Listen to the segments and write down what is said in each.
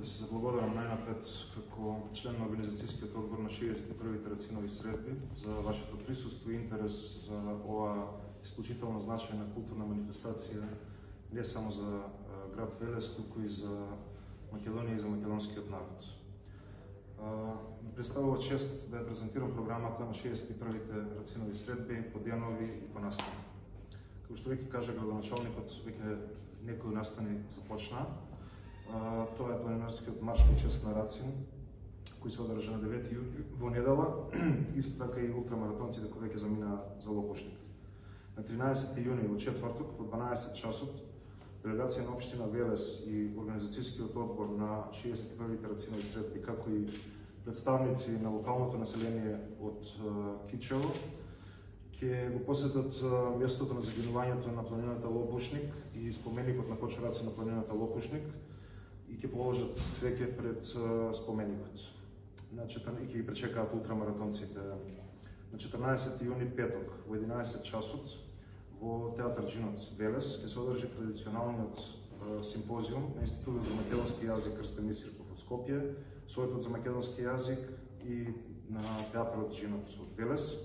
се заблагодарам најнапред како член на Организацијскиот одбор на 61-вите Рацинови средби за вашето присуство и интерес за оваа исклучително значајна културна манифестација не само за град Велес, туку и за Македонија и за македонскиот народ. Ми представува чест да ја презентирам програмата на 61-вите Рацинови средби по денови и по настани. Како што веќе кажа градоначалникот, веќе некои настани започнаа. Тоа е планинарскиот марш во чест на Рацин, кој се одржа на 9 јули во недела, исто така и ултрамаратонците кои веќе заминаа за Лопушник. На 13 јуни во четврток во 12 часот делегација на општина Велес и Организацијскиот одбор на 61-вите Рацинови средби, како и представници на локалното население од Кичево, ќе го посетат местото на загинувањето на планината Лопушник и споменикот на Кочо Рацин на планината Лопушник и ќе положат цвеќе пред споменикот. И ќе ги пречекаат ултрамаратонците. На 14 јуни петок во 11 часот во театар Джинот Велес ќе се одржи традиционалниот симпозиум на Институтот за македонски јазик Крстен Исирков од Скопје, Советот за македонски јазик и на театарот Джинот од Велес.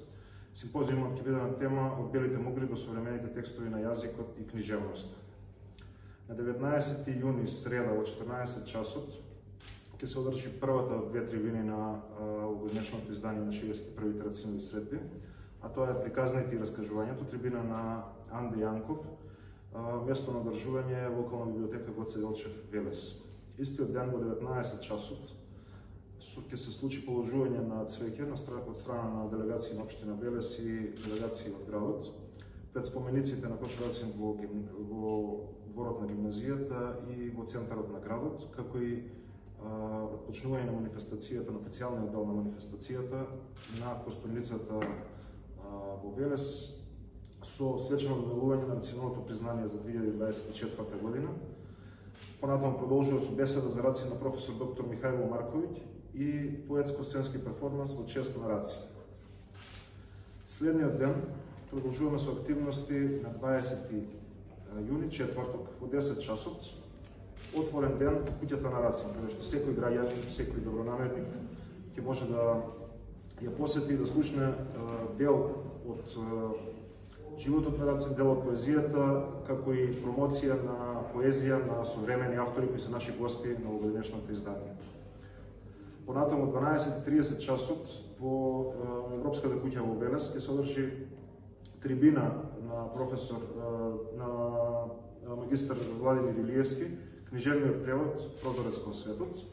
Симпозиумот ќе биде на тема од белите мугли до современите текстови на јазикот и книжевноста. На 19 јуни среда во 14 часот ќе се одржи првата од две трибини на овогодишното издание на 61-вите Рацинови средби, а тоа е приказните и раскажувањето, трибина на Анде Јанков, место на одржување е локална библиотека Гоце Делчев Велес. Истиот ден во 19 часот ќе се случи положување на цвеќе од страна на делегации на општина Велес и делегации од градот пред спомениците на Кочо Рацин во дворот на гимназијата и во центарот на градот, како и почнување на манифестацијата, на официјалниот дел на манифестацијата на постојницата во Велес со свечено доделување на Рациновото признание за 2024 година. Понатаму продолжува со беседа за Рацин на професор доктор Михајло Марковиќ и поетско-сценски перформанс во чест на Рацин. Следниот ден продолжуваме со активности на 20 јуни, четврток, во 10 часот, отворен ден куќата на Рацин, каде што секој граѓанин, секој добронамерник ќе може да ја посети и да слушне дел од животот на Рацин, дел од поезијата, како и промоција на поезија на современи автори кои се наши гости на овогодишното издание. Понатаму 12:30 часот во Европската куќа во Велес ќе се одржи трибина на професор на магистар Владимир Илиевски, книжевниот превод Прозорец кон светот,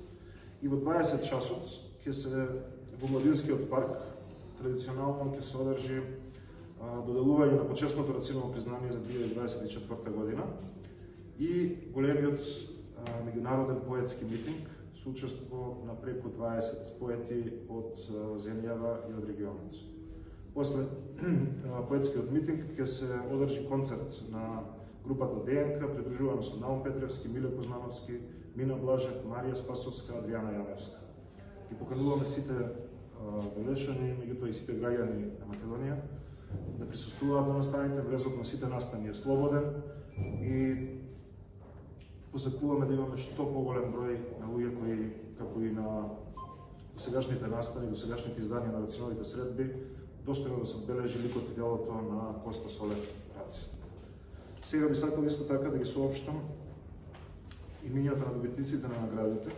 и во 20 часот ќе се во Младинскиот парк традиционално ќе се одржи доделување на почесното Рациново признание за 2024 година и големиот меѓународен поетски митинг со учество на преку 20 поети од земјава и од регионот. После поетскиот митинг ќе се одржи концерт на групата ДНК, придружувана со Наум Петревски, Миле Кузмановски, Мина Блажев, Марија Спасовска, Адријана Јаневска. Ги покануваме сите велешани, меѓутоа и сите граѓани на Македонија да присуствуваат на настаните. Влезот на сите настани е слободен и посакуваме да имаме што поголем број на луѓе кои, како и на досегашните настани, досегашните изданија на Рациновите средби, достојно да се одбележи ликот и делото на Коста Солев Рацин. Сега би сакал исто така да ги соопштам имињата на добитниците на наградите